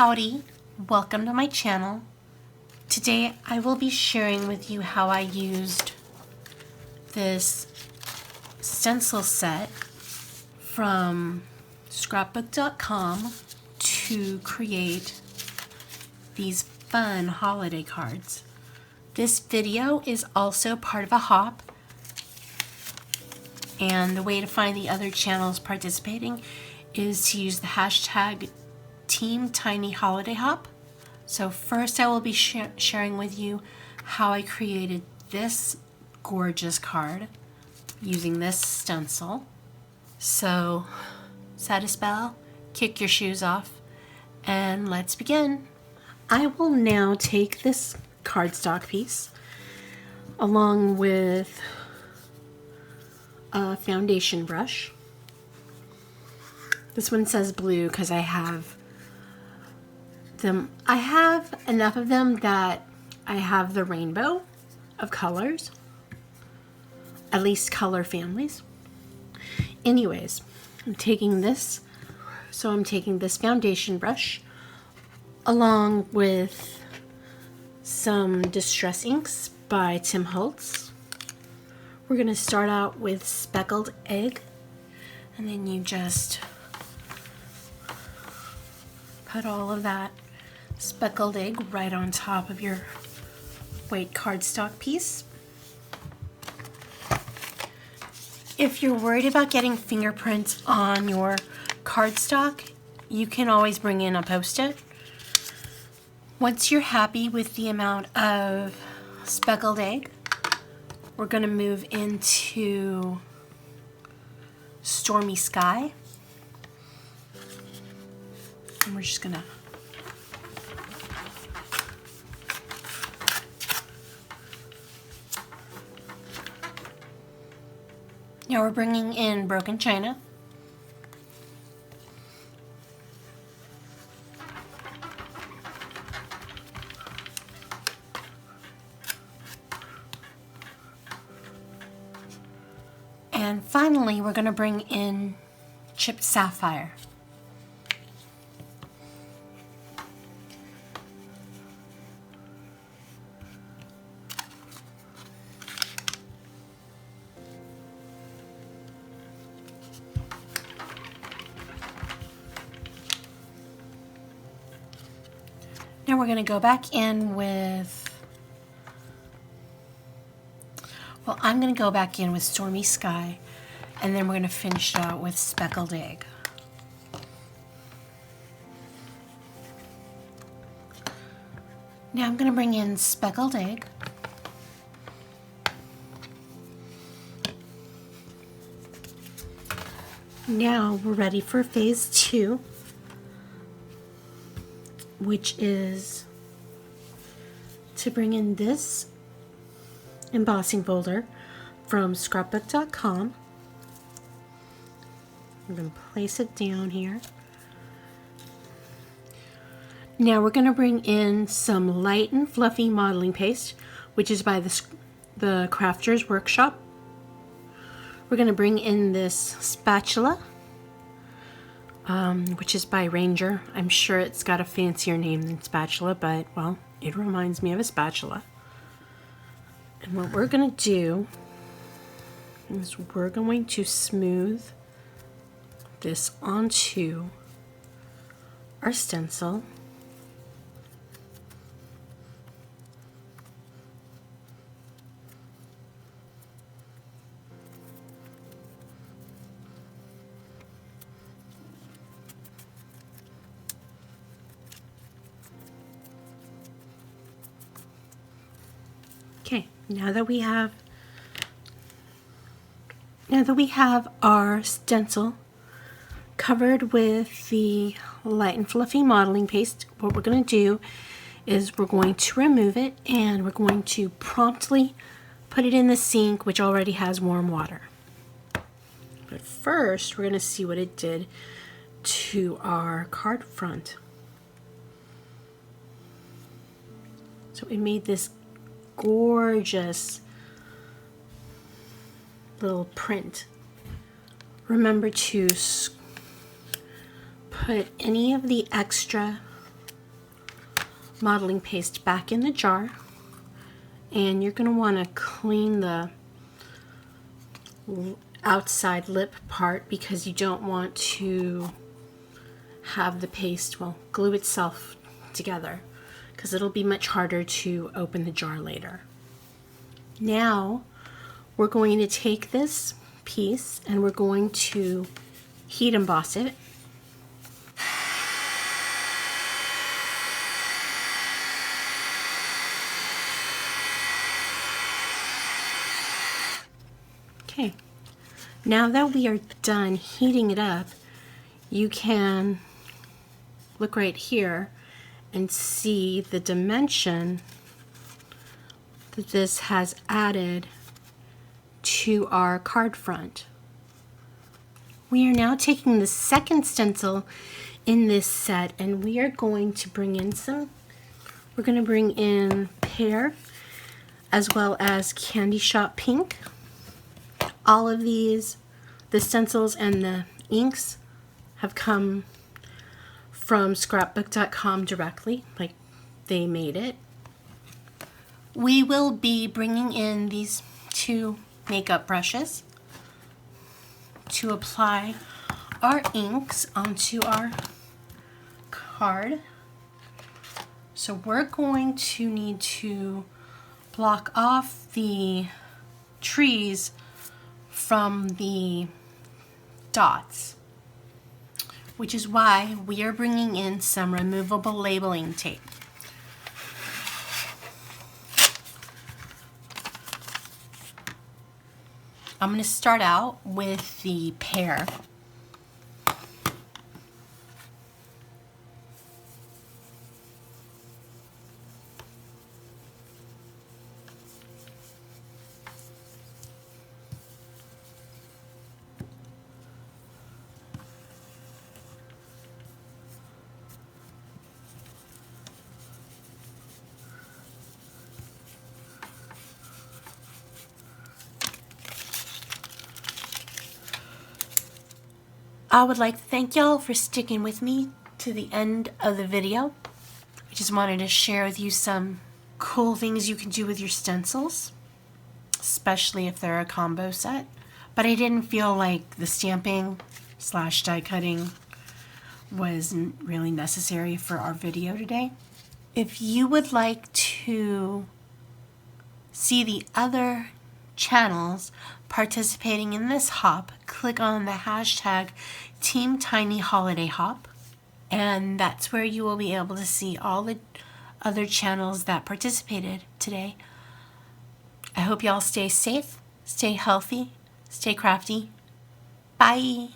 Howdy, welcome to my channel. Today I will be sharing with you how I used this stencil set from scrapbook.com to create these fun holiday cards. This video is also part of a hop, and the way to find the other channels participating is to use the hashtag teamtinyholidayhop. So first I will be sharing with you how I created this gorgeous card using this stencil. So set a spell, kick your shoes off, and let's begin. I will now take this cardstock piece along with a foundation brush. This one says blue because I have enough of them that I have the rainbow of colors, at least color families. Anyways, I'm taking this foundation brush along with some Distress Inks by Tim Holtz. We're going to start out with Speckled Egg, and then you just put all of that speckled egg right on top of your white cardstock piece. If you're worried about getting fingerprints on your cardstock, you can always bring in a Post-it. Once you're happy with the amount of speckled egg, we're going to move into Stormy Sky. And we're just going to now we're bringing in Broken China. And finally, we're going to bring in Chipped Sapphire. Now we're going to go back in with, well, I'm going to go back in with Stormy Sky, and then we're going to finish it out with Speckled Egg. Now I'm going to bring in Speckled Egg. Now we're ready for phase 2. Which is to bring in this embossing folder from scrapbook.com. I'm going to place it down here. Now we're going to bring in some light and fluffy modeling paste, which is by the Crafter's Workshop. We're going to bring in this spatula, which is by Ranger. I'm sure it's got a fancier name than spatula, but, well, it reminds me of a spatula. And what we're going to do is we're going to smooth this onto our stencil. Okay, now that we have our stencil covered with the light and fluffy modeling paste, what we're going to do is we're going to remove it and we're going to promptly put it in the sink, which already has warm water. But first, we're going to see what it did to our card front. So it made this gorgeous little print. Remember to put any of the extra modeling paste back in the jar, and you're going to want to clean the outside lip part because you don't want to have the paste, well, glue itself together, because it'll be much harder to open the jar later. Now we're going to take this piece and we're going to heat emboss it. Okay, now that we are done heating it up, you can look right here and see the dimension that this has added to our card front. We are now taking the second stencil in this set and we are going to bring in we're going to bring in Pear as well as Candy Shop Pink. All of these, the stencils and the inks, have come from scrapbook.com directly, like they made it. We will be bringing in these two makeup brushes to apply our inks onto our card. So we're going to need to block off the trees from the dots, which is why we are bringing in some removable labeling tape. I'm going to start out with the Pear. I would like to thank y'all for sticking with me to the end of the video. I just wanted to share with you some cool things you can do with your stencils, especially if they're a combo set. But I didn't feel like the stamping / die cutting was really necessary for our video today. If you would like to see the other channels participating in this hop, click on the hashtag teamtinyholidayhop, and that's where you will be able to see all the other channels that participated today. I hope y'all stay safe, stay healthy, stay crafty. Bye!